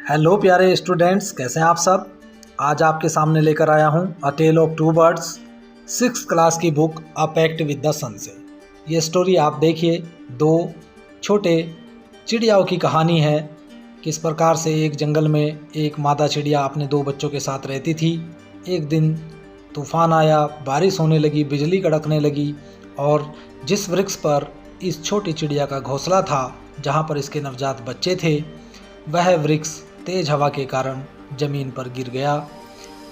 Hello प्यारे students, कैसे हैं आप सब। आज आपके सामने लेकर आया हूं a tale of two birds 6th class की book a pact with the sun से। ये स्टोरी आप देखिए, दो छोटे चिड़ियाओं की कहानी है। किस प्रकार से एक जंगल में एक मादा चिड़िया अपने दो बच्चों के साथ रहती थी। एक दिन तूफान आया, बारिश होने लगी, बिजली कड़कने लगी और जिस वृक्ष पर इस छोटी चिड़िया का घोंसला था, जहाँ पर इसके नवजात बच्चे थे, वह वृक्ष तेज हवा के कारण जमीन पर गिर गया।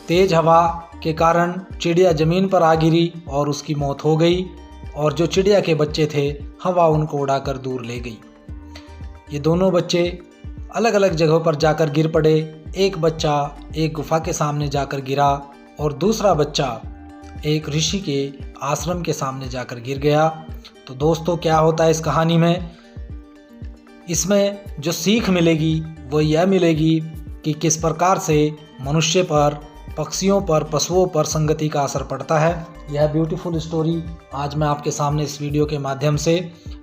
तेज हवा के कारण चिड़िया जमीन पर आ गिरी और उसकी मौत हो गई। और जो चिड़िया के बच्चे थे, हवा उनको उड़ाकर दूर ले गई। ये दोनों बच्चे अलग अलग जगहों पर जाकर गिर पड़े। एक बच्चा एक गुफा के सामने जाकर गिरा और दूसरा बच्चा एक ऋषि के आश्रम के सामने जाकर गिर गया। तो दोस्तों, क्या होता है इस कहानी में, इसमें जो सीख मिलेगी वो यह मिलेगी कि किस प्रकार से मनुष्य पर, पक्षियों पर, पशुओं पर संगति का असर पड़ता है। यह ब्यूटीफुल स्टोरी आज मैं आपके सामने इस वीडियो के माध्यम से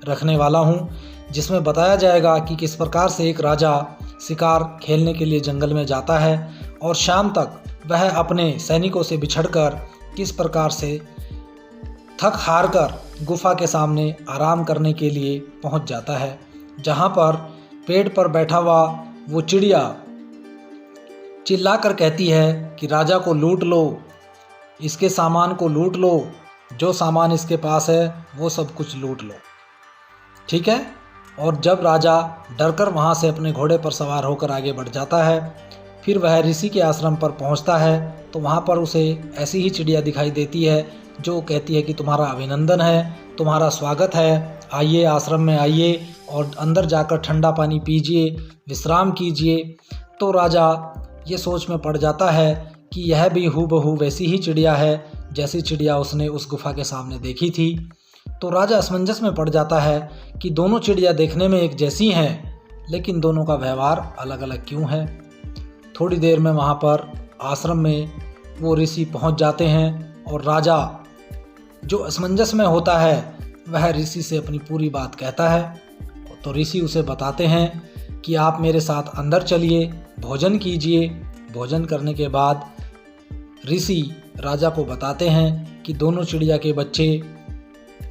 रखने वाला हूँ, जिसमें बताया जाएगा कि किस प्रकार से एक राजा शिकार खेलने के लिए जंगल में जाता है और शाम तक वह अपने सैनिकों से बिछड़कर किस प्रकार से थक हार कर गुफा के सामने आराम करने के लिए पहुँच जाता है, जहाँ पर पेड़ पर बैठा हुआ वो चिड़िया चिल्लाकर कहती है कि राजा को लूट लो, इसके सामान को लूट लो, जो सामान इसके पास है वो सब कुछ लूट लो। ठीक है। और जब राजा डरकर वहाँ से अपने घोड़े पर सवार होकर आगे बढ़ जाता है, फिर वह ऋषि के आश्रम पर पहुँचता है तो वहाँ पर उसे ऐसी ही चिड़िया दिखाई देती है जो कहती है कि तुम्हारा अभिनंदन है, तुम्हारा स्वागत है, आइए आश्रम में आइए और अंदर जाकर ठंडा पानी पीजिए, विश्राम कीजिए। तो राजा ये सोच में पड़ जाता है कि यह भी हूबहू वैसी ही चिड़िया है जैसी चिड़िया उसने उस गुफा के सामने देखी थी। तो राजा असमंजस में पड़ जाता है कि दोनों चिड़िया देखने में एक जैसी हैं, लेकिन दोनों का व्यवहार अलग अलग क्यों है। थोड़ी देर में वहाँ पर आश्रम में वो ऋषि पहुँच जाते हैं और राजा जो असमंजस में होता है वह ऋषि से अपनी पूरी बात कहता है। तो ऋषि उसे बताते हैं कि आप मेरे साथ अंदर चलिए, भोजन कीजिए। भोजन करने के बाद ऋषि राजा को बताते हैं कि दोनों चिड़िया के बच्चे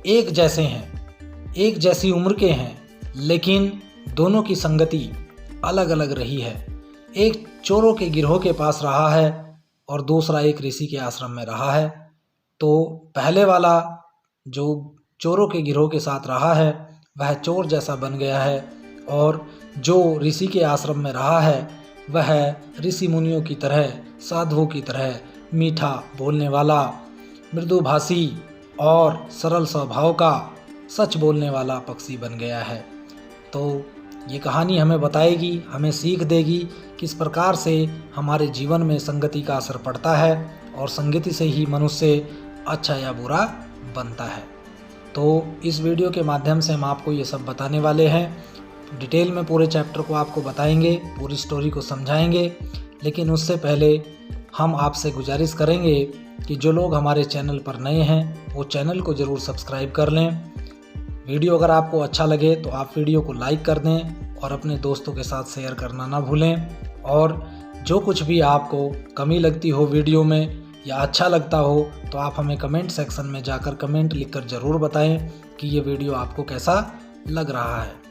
एक जैसे हैं, एक जैसी उम्र के हैं, लेकिन दोनों की संगति अलग अलग रही है। एक चोरों के गिरोह के पास रहा है और दूसरा एक ऋषि के आश्रम में रहा है। तो पहले वाला जो चोरों के गिरोह के साथ रहा है वह चोर जैसा बन गया है और जो ऋषि के आश्रम में रहा है वह ऋषि मुनियों की तरह, साधुओं की तरह मीठा बोलने वाला, मृदुभाषी और सरल स्वभाव का, सच बोलने वाला पक्षी बन गया है। तो ये कहानी हमें बताएगी, हमें सीख देगी किस प्रकार से हमारे जीवन में संगति का असर पड़ता है और संगति से ही मनुष्य अच्छा या बुरा बनता है। तो इस वीडियो के माध्यम से हम आपको ये सब बताने वाले हैं। डिटेल में पूरे चैप्टर को आपको बताएंगे, पूरी स्टोरी को समझाएंगे, लेकिन उससे पहले हम आपसे गुजारिश करेंगे कि जो लोग हमारे चैनल पर नए हैं वो चैनल को ज़रूर सब्सक्राइब कर लें। वीडियो अगर आपको अच्छा लगे तो आप वीडियो को लाइक कर दें और अपने दोस्तों के साथ शेयर करना ना भूलें। और जो कुछ भी आपको कमी लगती हो वीडियो में या अच्छा लगता हो तो आप हमें कमेंट सेक्शन में जाकर कमेंट लिखकर ज़रूर बताएं कि ये वीडियो आपको कैसा लग रहा है।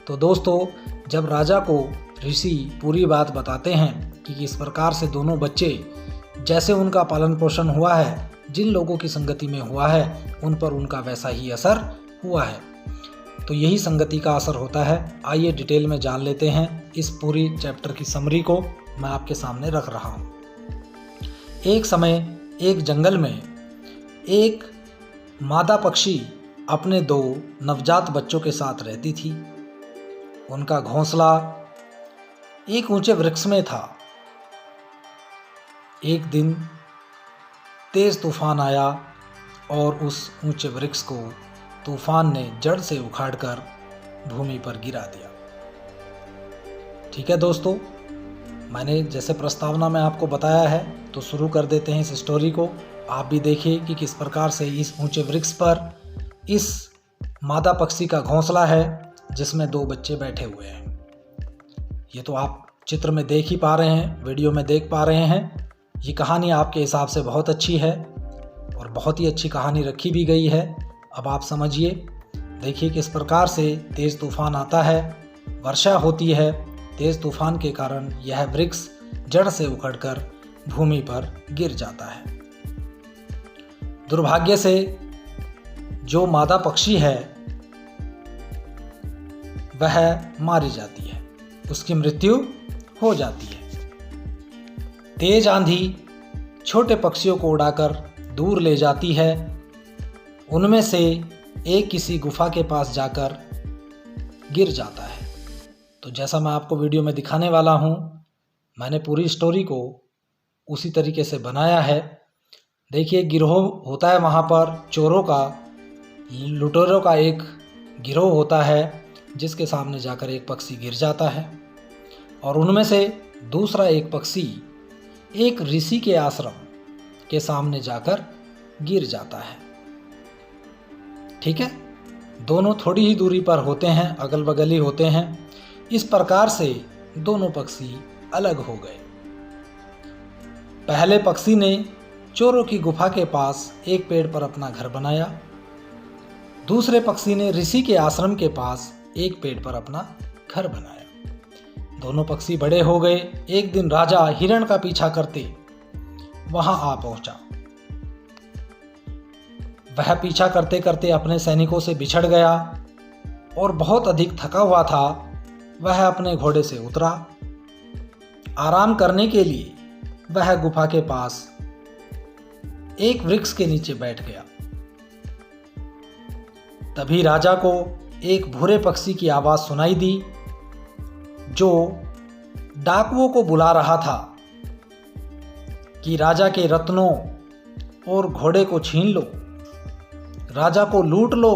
तो दोस्तों, जब राजा को ऋषि पूरी बात बताते हैं कि किस प्रकार से दोनों बच्चे, जैसे उनका पालन पोषण हुआ है, जिन लोगों की संगति में हुआ है, उन पर उनका वैसा ही असर हुआ है, तो यही संगति का असर होता है। आइए डिटेल में जान लेते हैं। इस पूरी चैप्टर की समरी को मैं आपके सामने रख रहा हूँ। एक समय एक जंगल में एक मादा पक्षी अपने दो नवजात बच्चों के साथ रहती थी। उनका घोंसला एक ऊंचे वृक्ष में था। एक दिन तेज तूफान आया और उस ऊंचे वृक्ष को तूफान ने जड़ से उखाड़कर भूमि पर गिरा दिया। ठीक है दोस्तों, मैंने जैसे प्रस्तावना में आपको बताया है, तो शुरू कर देते हैं इस स्टोरी को। आप भी देखिए कि किस प्रकार से इस ऊंचे वृक्ष पर इस मादा पक्षी का घोंसला है जिसमें दो बच्चे बैठे हुए हैं। ये तो आप चित्र में देख ही पा रहे हैं, वीडियो में देख पा रहे हैं। ये कहानी आपके हिसाब से बहुत अच्छी है और बहुत ही अच्छी कहानी रखी भी गई है। अब आप समझिए, देखिए किस प्रकार से तेज़ तूफान आता है, वर्षा होती है। तेज़ तूफान के कारण यह वृक्ष जड़ से उखड़कर भूमि पर गिर जाता है। दुर्भाग्य से जो मादा पक्षी है वह मारी जाती है, उसकी मृत्यु हो जाती है। तेज आंधी छोटे पक्षियों को उड़ाकर दूर ले जाती है। उनमें से एक किसी गुफा के पास जाकर गिर जाता है। तो जैसा मैं आपको वीडियो में दिखाने वाला हूँ, मैंने पूरी स्टोरी को उसी तरीके से बनाया है। देखिए, गिरोह होता है वहाँ पर, चोरों का, लुटेरों का एक गिरोह होता है जिसके सामने जाकर एक पक्षी गिर जाता है और उनमें से दूसरा एक पक्षी एक ऋषि के आश्रम के सामने जाकर गिर जाता है। ठीक है, दोनों थोड़ी ही दूरी पर होते हैं, अगल बगल ही होते हैं। इस प्रकार से दोनों पक्षी अलग हो गए। पहले पक्षी ने चोरों की गुफा के पास एक पेड़ पर अपना घर बनाया। दूसरे पक्षी ने ऋषि के आश्रम के पास एक पेड़ पर अपना घर बनाया। दोनों पक्षी बड़े हो गए। एक दिन राजा हिरण का पीछा करते वहां आ पहुंचा। वह पीछा करते करते अपने सैनिकों से बिछड़ गया और बहुत अधिक थका हुआ था। वह अपने घोड़े से उतरा। आराम करने के लिए वह गुफा के पास एक वृक्ष के नीचे बैठ गया। तभी राजा को एक भूरे पक्षी की आवाज सुनाई दी जो डाकुओं को बुला रहा था कि राजा के रत्नों और घोड़े को छीन लो, राजा को लूट लो,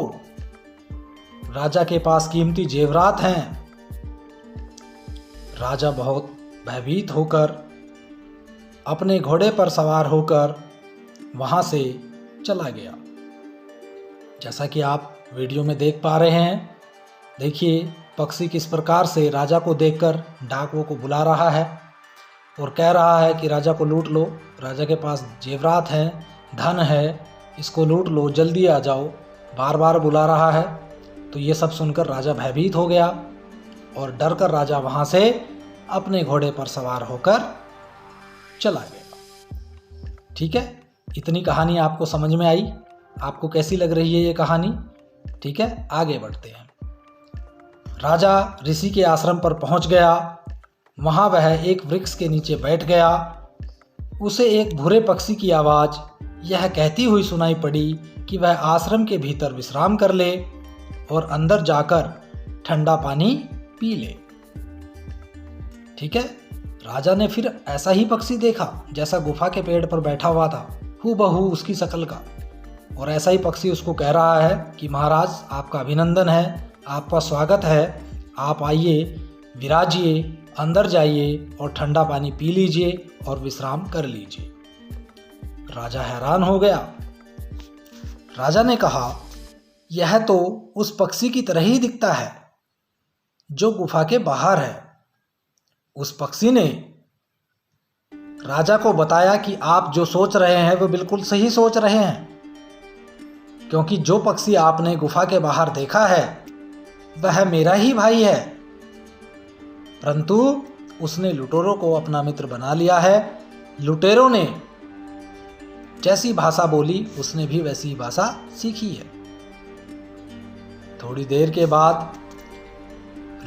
राजा के पास कीमती जेवरात हैं। राजा बहुत भयभीत होकर अपने घोड़े पर सवार होकर वहां से चला गया। जैसा कि आप वीडियो में देख पा रहे हैं, देखिए पक्षी किस प्रकार से राजा को देखकर डाकुओं को बुला रहा है और कह रहा है कि राजा को लूट लो, राजा के पास जेवरात हैं, धन है, इसको लूट लो, जल्दी आ जाओ, बार बार बुला रहा है। तो ये सब सुनकर राजा भयभीत हो गया और डर कर राजा वहाँ से अपने घोड़े पर सवार होकर चला गया। ठीक है, इतनी कहानी आपको समझ में आई? आपको कैसी लग रही है ये कहानी? ठीक है, आगे बढ़ते हैं। राजा ऋषि के आश्रम पर पहुंच गया। वहां वह एक वृक्ष के नीचे बैठ गया। उसे एक भूरे पक्षी की आवाज़ यह कहती हुई सुनाई पड़ी कि वह आश्रम के भीतर विश्राम कर ले और अंदर जाकर ठंडा पानी पी ले। ठीक है, राजा ने फिर ऐसा ही पक्षी देखा जैसा गुफा के पेड़ पर बैठा हुआ था, हूबहू उसकी शक्ल का। और ऐसा ही पक्षी उसको कह रहा है कि महाराज, आपका अभिनंदन है, आपका स्वागत है, आप आइए, विराजिए, अंदर जाइए और ठंडा पानी पी लीजिए और विश्राम कर लीजिए। राजा हैरान हो गया। राजा ने कहा, यह तो उस पक्षी की तरह ही दिखता है जो गुफा के बाहर है। उस पक्षी ने राजा को बताया कि आप जो सोच रहे हैं वो बिल्कुल सही सोच रहे हैं, क्योंकि जो पक्षी आपने गुफा के बाहर देखा है वह मेरा ही भाई है, परंतु उसने लुटेरों को अपना मित्र बना लिया है। लुटेरों ने जैसी भाषा बोली उसने भी वैसी भाषा सीखी है। थोड़ी देर के बाद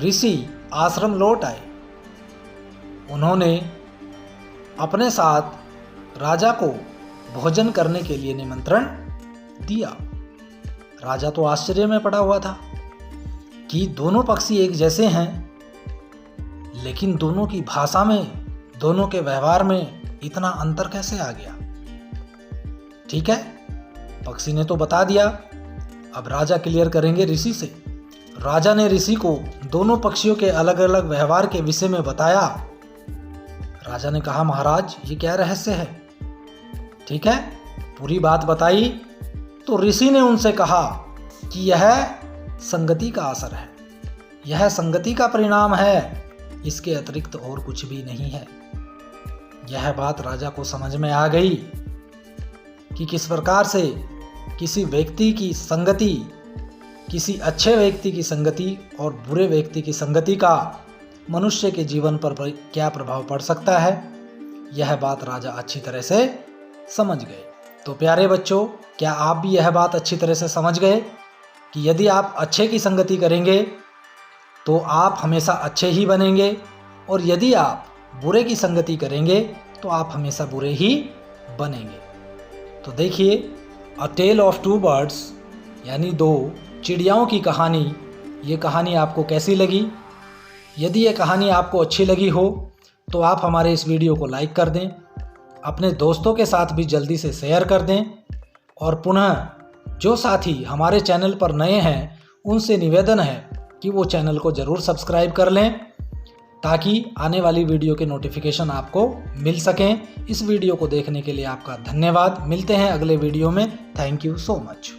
ऋषि आश्रम लौट आए। उन्होंने अपने साथ राजा को भोजन करने के लिए निमंत्रण दिया। राजा तो आश्चर्य में पड़ा हुआ था कि दोनों पक्षी एक जैसे हैं, लेकिन दोनों की भाषा में, दोनों के व्यवहार में इतना अंतर कैसे आ गया। ठीक है, पक्षी ने तो बता दिया, अब राजा क्लियर करेंगे ऋषि से। राजा ने ऋषि को दोनों पक्षियों के अलग अलग व्यवहार के विषय में बताया। राजा ने कहा, महाराज ये क्या रहस्य है? ठीक है, पूरी बात बताई तो ऋषि ने उनसे कहा कि यह संगति का असर है, यह संगति का परिणाम है। इसके अतिरिक्त और कुछ भी नहीं है। यह बात राजा को समझ में आ गई कि किस प्रकार से किसी व्यक्ति की संगति, किसी अच्छे व्यक्ति की संगति और बुरे व्यक्ति की संगति का मनुष्य के जीवन पर क्या प्रभाव पड़ सकता है, यह बात राजा अच्छी तरह से समझ गए। तो प्यारे बच्चों, क्या आप भी यह बात अच्छी तरह से समझ गए कि यदि आप अच्छे की संगति करेंगे तो आप हमेशा अच्छे ही बनेंगे, और यदि आप बुरे की संगति करेंगे तो आप हमेशा बुरे ही बनेंगे। तो देखिए, अ टेल ऑफ टू बर्ड्स यानी दो चिड़ियाओं की कहानी, ये कहानी आपको कैसी लगी? यदि ये कहानी आपको अच्छी लगी हो तो आप हमारे इस वीडियो को लाइक कर दें, अपने दोस्तों के साथ भी जल्दी से शेयर कर दें, और पुनः जो साथी हमारे चैनल पर नए हैं उनसे निवेदन है कि वो चैनल को ज़रूर सब्सक्राइब कर लें ताकि आने वाली वीडियो के नोटिफिकेशन आपको मिल सकें। इस वीडियो को देखने के लिए आपका धन्यवाद। मिलते हैं अगले वीडियो में। Thank you so much.